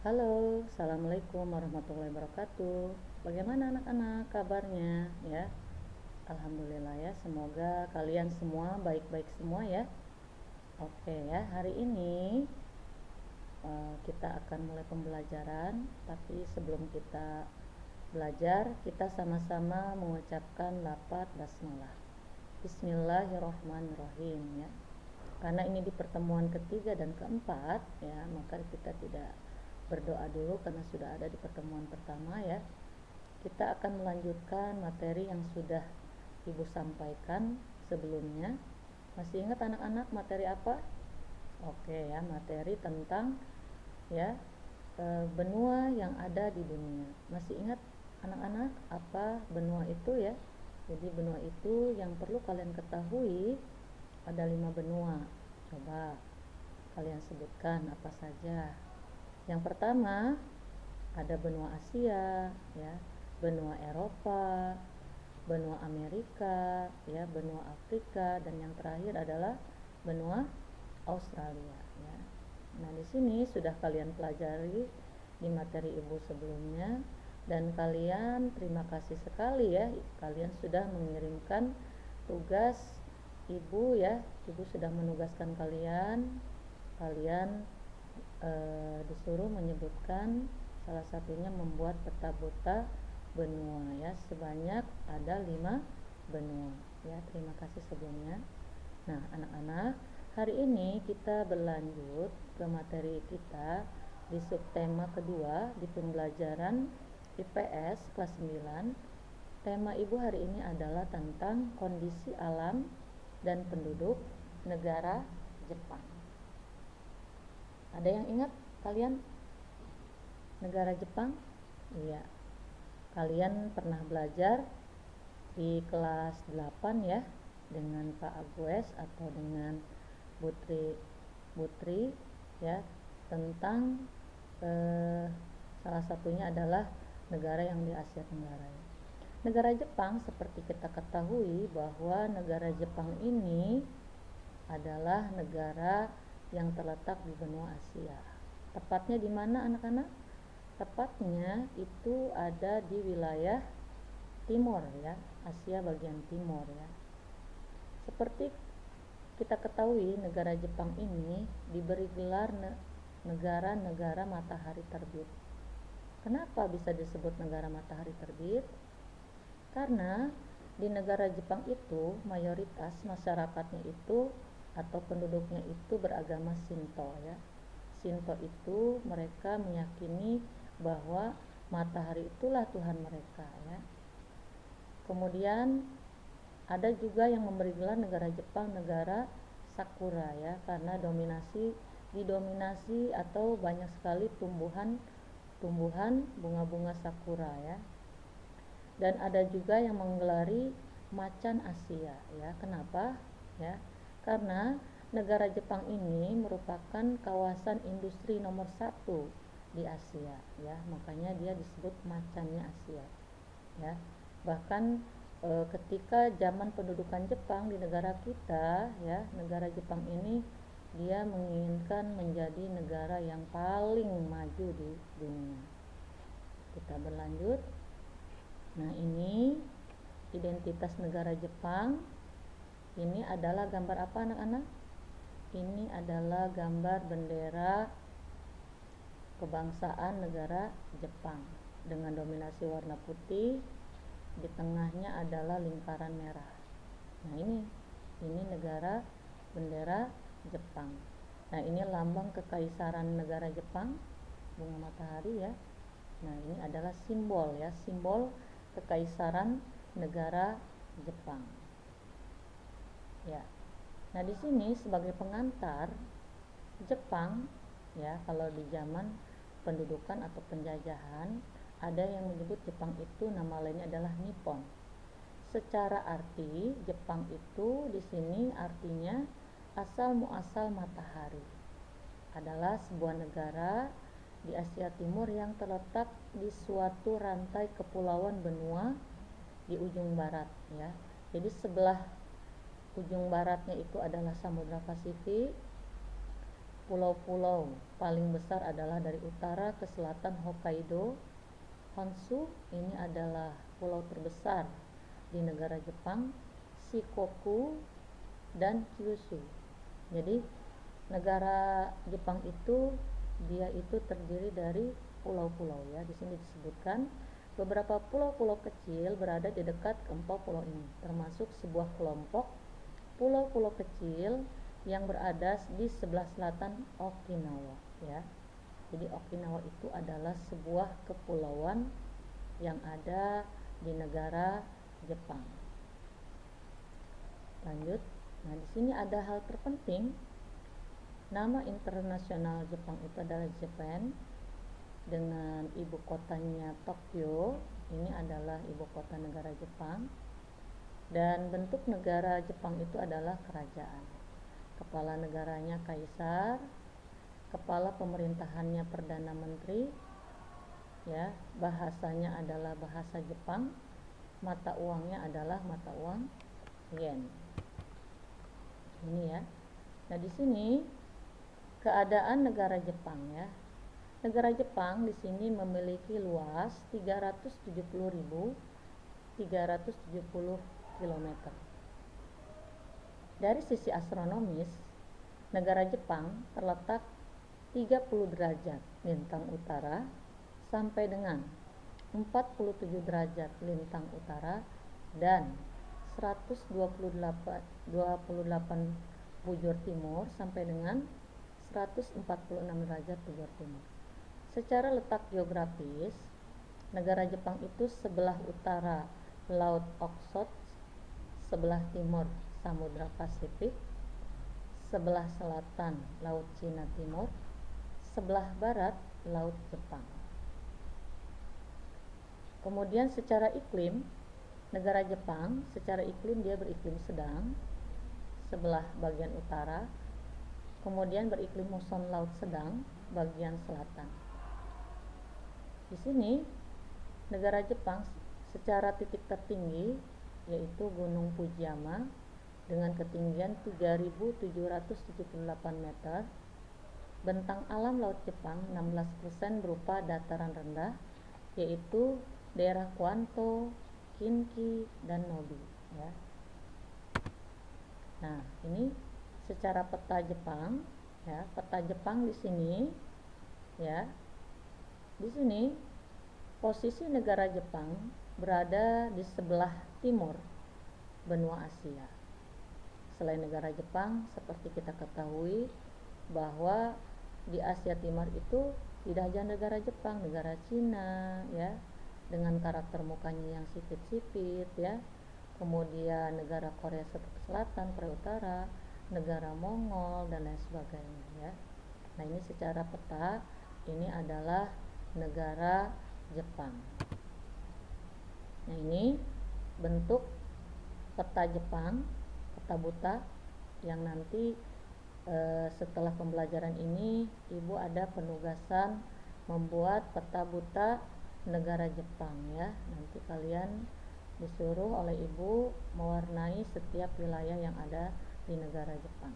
Halo, Assalamualaikum warahmatullahi wabarakatuh. Bagaimana anak-anak kabarnya ya? Alhamdulillah ya, semoga kalian semua baik-baik semua ya. Oke ya, hari ini kita akan mulai pembelajaran. Tapi sebelum kita belajar, kita sama-sama mengucapkan lafaz basmalah. Bismillahirrahmanirrahim ya. Karena ini di pertemuan ketiga dan keempat ya, maka kita tidak berdoa dulu karena sudah ada di pertemuan pertama ya. Kita akan melanjutkan materi yang sudah Ibu sampaikan sebelumnya. Masih ingat anak-anak materi apa? Oke ya, materi tentang ya benua yang ada di dunia. Masih ingat anak-anak apa benua itu ya? Jadi benua itu yang perlu kalian ketahui ada 5 benua. Coba kalian sebutkan apa saja. Yang pertama ada benua Asia ya, benua Eropa, benua Amerika ya, benua Afrika, dan yang terakhir adalah benua Australia ya. Nah, di sini sudah kalian pelajari di materi Ibu sebelumnya, dan kalian terima kasih sekali ya, kalian sudah mengirimkan tugas Ibu ya. Ibu sudah menugaskan kalian disuruh menyebutkan salah satunya membuat peta buta benua ya, sebanyak ada 5 benua ya. Terima kasih sebelumnya. Nah anak-anak, hari ini kita berlanjut ke materi kita di subtema kedua di pembelajaran IPS kelas 9. Tema Ibu hari ini adalah tentang kondisi alam dan penduduk negara Jepang. Ada yang ingat kalian negara Jepang? Iya, kalian pernah belajar di kelas 8 ya dengan Pak Agus atau dengan Butri ya, tentang salah satunya adalah negara yang di Asia Tenggara ya. Negara Jepang, seperti kita ketahui bahwa negara Jepang ini adalah negara yang terletak di benua Asia. Tepatnya di mana anak-anak? Tepatnya itu ada di wilayah timur ya, Asia bagian timur ya. Seperti kita ketahui, negara Jepang ini diberi gelar negara-negara matahari terbit. Kenapa bisa disebut negara matahari terbit? Karena di negara Jepang itu mayoritas masyarakatnya itu atau penduduknya itu beragama Shinto ya. Shinto itu mereka meyakini bahwa matahari itulah Tuhan mereka ya. Kemudian ada juga yang memberi gelar negara Jepang negara Sakura ya, karena didominasi atau banyak sekali tumbuhan bunga-bunga sakura ya. Dan ada juga yang menggelari macan Asia ya. Kenapa? Ya, karena negara Jepang ini merupakan kawasan industri nomor 1 di Asia ya, makanya dia disebut macannya Asia ya. Bahkan ketika zaman pendudukan Jepang di negara kita ya, negara Jepang ini dia menginginkan menjadi negara yang paling maju di dunia. Kita berlanjut. Nah, ini identitas negara Jepang. Ini adalah gambar apa anak-anak? Ini adalah gambar bendera kebangsaan negara Jepang dengan dominasi warna putih, di tengahnya adalah lingkaran merah. Nah, ini negara bendera Jepang. Nah, ini lambang kekaisaran negara Jepang, bunga matahari ya. Nah, ini adalah simbol ya, simbol kekaisaran negara Jepang. Ya. Nah, di sini sebagai pengantar Jepang ya, kalau di zaman pendudukan atau penjajahan ada yang menyebut Jepang itu nama lainnya adalah Nippon. Secara arti Jepang itu di sini artinya asal muasal matahari. Adalah sebuah negara di Asia Timur yang terletak di suatu rantai kepulauan benua di ujung barat ya. Jadi sebelah ujung baratnya itu adalah Samudra Pasifik, pulau-pulau paling besar adalah dari utara ke selatan Hokkaido. Honshu ini adalah pulau terbesar di negara Jepang, Shikoku dan Kyushu. Jadi negara Jepang itu dia itu terdiri dari pulau-pulau ya. Di sini disebutkan beberapa pulau-pulau kecil berada di dekat keempat pulau ini, termasuk sebuah kelompok pulau-pulau kecil yang berada di sebelah selatan Okinawa ya. Jadi Okinawa itu adalah sebuah kepulauan yang ada di negara Jepang. Lanjut. Nah, di sini ada hal terpenting. Nama internasional Jepang itu adalah Japan dengan ibu kotanya Tokyo. Ini adalah ibu kota negara Jepang. Dan bentuk negara Jepang itu adalah kerajaan. Kepala negaranya kaisar, kepala pemerintahannya perdana menteri, ya, bahasanya adalah bahasa Jepang, mata uangnya adalah mata uang yen. Ini ya. Nah, di sini keadaan negara Jepang ya. Negara Jepang di sini memiliki luas 370.370 km. Dari sisi astronomis, negara Jepang terletak 30 derajat lintang utara sampai dengan 47 derajat lintang utara dan 128 bujur timur sampai dengan 146 derajat bujur timur. Secara letak geografis, negara Jepang itu sebelah utara Laut Okhotsk, sebelah timur Samudra Pasifik, sebelah selatan Laut Cina Timur, sebelah barat Laut Jepang. Kemudian secara iklim, negara Jepang secara iklim dia beriklim sedang sebelah bagian utara, kemudian beriklim muson laut sedang bagian selatan. Di sini negara Jepang secara titik tertinggi yaitu Gunung Fujiyama dengan ketinggian 3.778 meter. Bentang alam laut Jepang 16% berupa dataran rendah yaitu daerah Kwanto, Kinki, dan Nobi ya. Nah, ini secara peta Jepang ya, peta Jepang di sini ya. Di sini posisi negara Jepang berada di sebelah timur benua Asia. Selain negara Jepang, seperti kita ketahui bahwa di Asia Timur itu tidak hanya negara Jepang, negara Cina ya, dengan karakter mukanya yang sipit-sipit ya. Kemudian negara Korea Selatan, Korea Utara, negara Mongol dan lain sebagainya ya. Nah, ini secara peta ini adalah negara Jepang. Nah, ini bentuk peta Jepang, peta buta yang nanti setelah pembelajaran ini Ibu ada penugasan membuat peta buta negara Jepang ya. Nanti kalian disuruh oleh Ibu mewarnai setiap wilayah yang ada di negara Jepang.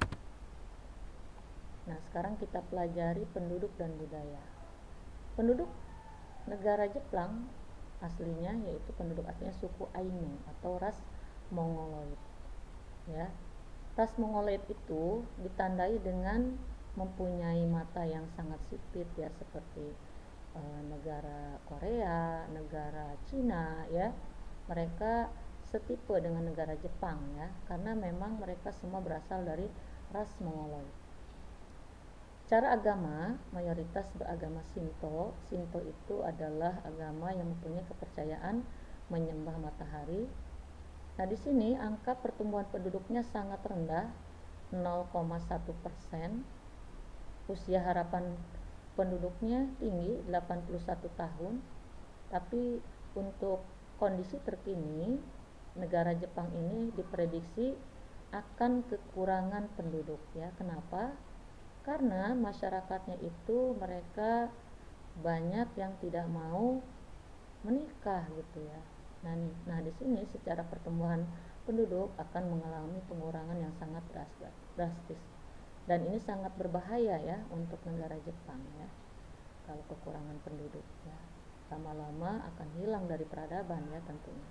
Nah, sekarang kita pelajari penduduk dan budaya. Penduduk negara Jepang aslinya yaitu penduduk aslinya suku Ainu atau ras Mongoloid ya. Ras Mongoloid itu ditandai dengan mempunyai mata yang sangat sipit ya, seperti negara Korea, negara Cina ya. Mereka setipe dengan negara Jepang ya, karena memang mereka semua berasal dari ras Mongoloid. Cara agama, mayoritas beragama Shinto. Shinto itu adalah agama yang mempunyai kepercayaan menyembah matahari. Nah, di sini angka pertumbuhan penduduknya sangat rendah, 0,1%. Usia harapan penduduknya tinggi, 81 tahun. Tapi untuk kondisi terkini, negara Jepang ini diprediksi akan kekurangan penduduk ya. Kenapa? Karena masyarakatnya itu mereka banyak yang tidak mau menikah gitu ya. Nah, di sini secara pertumbuhan penduduk akan mengalami pengurangan yang sangat drastis. dan ini sangat berbahaya ya untuk negara Jepang ya, kalau kekurangan penduduk ya, lama-lama akan hilang dari peradaban ya tentunya.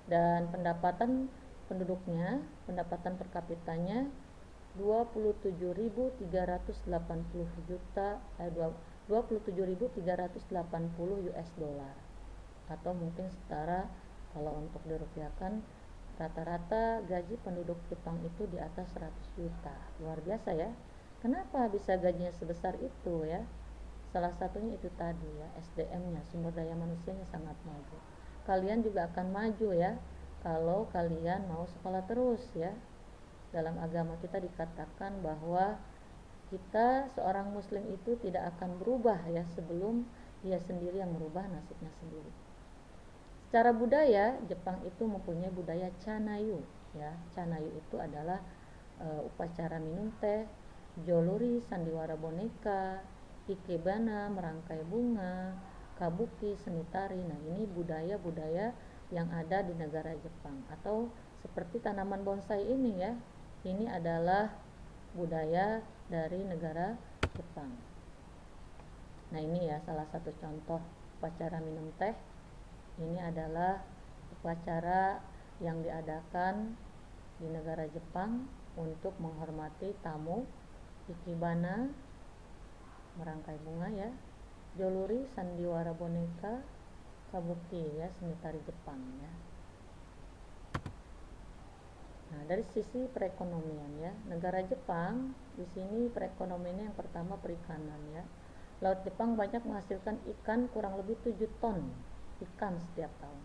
Dan pendapatan penduduknya, pendapatan per kapitanya 27.380 juta 27.380 US dollar, atau mungkin setara kalau untuk dirupiahkan rata-rata gaji penduduk Jepang itu di atas 100 juta. Luar biasa ya. Kenapa bisa gajinya sebesar itu ya? Salah satunya itu tadi ya, SDM-nya, sumber daya manusianya sangat maju. Kalian juga akan maju ya kalau kalian mau sekolah terus ya. Dalam agama kita dikatakan bahwa kita seorang muslim itu tidak akan berubah ya sebelum dia sendiri yang merubah nasibnya sendiri. Secara budaya, Jepang itu mempunyai budaya Chanayu ya. Chanayu itu adalah upacara minum teh, joluri sandiwara boneka, ikebana merangkai bunga, kabuki seni tari. Nah, ini budaya-budaya yang ada di negara Jepang. Atau seperti tanaman bonsai ini ya. Ini adalah budaya dari negara Jepang. Nah, ini ya salah satu contoh upacara minum teh. Ini adalah upacara yang diadakan di negara Jepang untuk menghormati tamu. Ikebana merangkai bunga ya, joluri sandiwara boneka, kabuki ya, seni tari Jepang ya. Nah, dari sisi perekonomian ya, negara Jepang di sini perekonomiannya yang pertama perikanan ya. Laut Jepang banyak menghasilkan ikan, kurang lebih 7 ton ikan setiap tahun.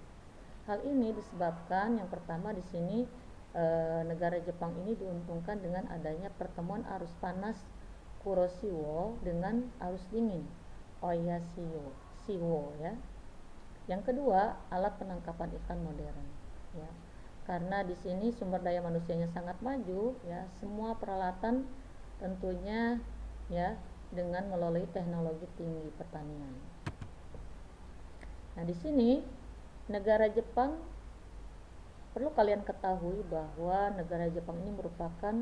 Hal ini disebabkan yang pertama di sini negara Jepang ini diuntungkan dengan adanya pertemuan arus panas Kuroshio dengan arus dingin Oyashio ya. Yang kedua, alat penangkapan ikan modern ya. Karena di sini sumber daya manusianya sangat maju ya, semua peralatan tentunya ya dengan melalui teknologi tinggi pertanian. Nah, di sini negara Jepang, perlu kalian ketahui bahwa negara Jepang ini merupakan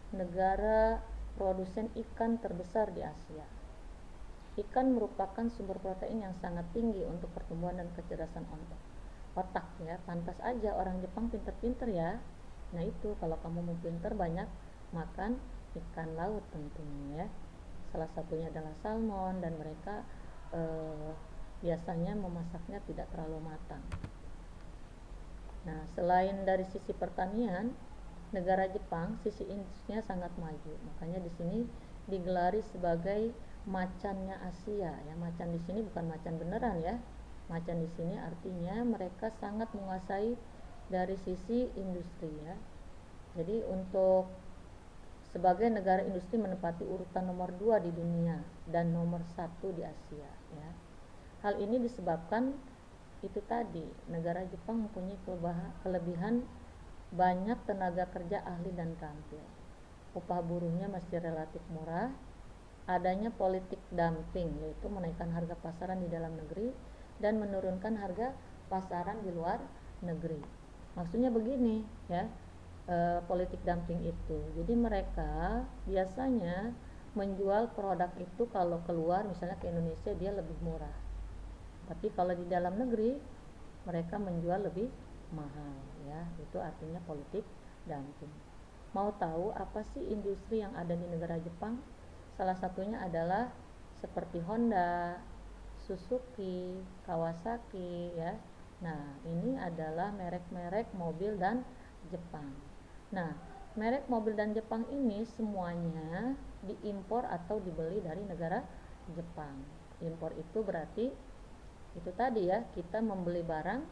negara produsen ikan terbesar di Asia. Ikan merupakan sumber protein yang sangat tinggi untuk pertumbuhan dan kecerdasan otak ya. Pantas aja orang Jepang pinter-pinter ya. Nah, itu kalau kamu mau pinter, banyak makan ikan laut tentunya ya. Salah satunya adalah salmon, dan mereka biasanya memasaknya tidak terlalu matang. Nah, selain dari sisi pertanian, negara Jepang sisi industrinya sangat maju. Makanya di sini digelari sebagai macannya Asia ya. Macan di sini bukan macan beneran ya. Macan di sini artinya mereka sangat menguasai dari sisi industri ya. Jadi untuk sebagai negara industri menempati urutan nomor 2 di dunia dan nomor 1 di Asia ya. Hal ini disebabkan itu tadi, negara Jepang mempunyai kelebihan banyak tenaga kerja ahli dan terampil. Upah buruhnya masih relatif murah. Adanya politik dumping, yaitu menaikkan harga pasaran di dalam negeri dan menurunkan harga pasaran di luar negeri. Maksudnya begini ya, politik dumping itu, jadi mereka biasanya menjual produk itu kalau keluar misalnya ke Indonesia dia lebih murah, tapi kalau di dalam negeri mereka menjual lebih mahal ya. Itu artinya politik dumping. Mau tahu apa sih industri yang ada di negara Jepang? Salah satunya adalah seperti Honda, Suzuki, Kawasaki ya. Nah, ini adalah merek-merek mobil dan Jepang. Nah, merek mobil dan Jepang ini semuanya diimpor atau dibeli dari negara Jepang. Impor itu berarti itu tadi ya, kita membeli barang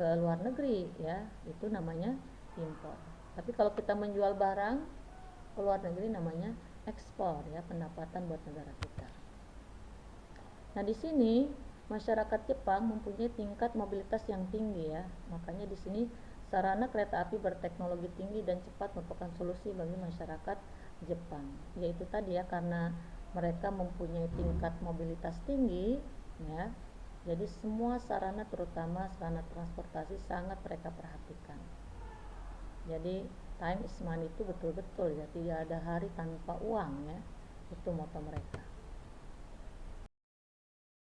ke luar negeri ya, itu namanya impor. Tapi kalau kita menjual barang ke luar negeri namanya ekspor ya, pendapatan buat negara kita. Nah, di sini masyarakat Jepang mempunyai tingkat mobilitas yang tinggi ya. Makanya di sini sarana kereta api berteknologi tinggi dan cepat merupakan solusi bagi masyarakat Jepang. Yaitu tadi ya, karena mereka mempunyai tingkat mobilitas tinggi ya. Jadi semua sarana, terutama sarana transportasi, sangat mereka perhatikan. Jadi time is money itu betul-betul ya, tidak ada hari tanpa uang ya, itu moto mereka.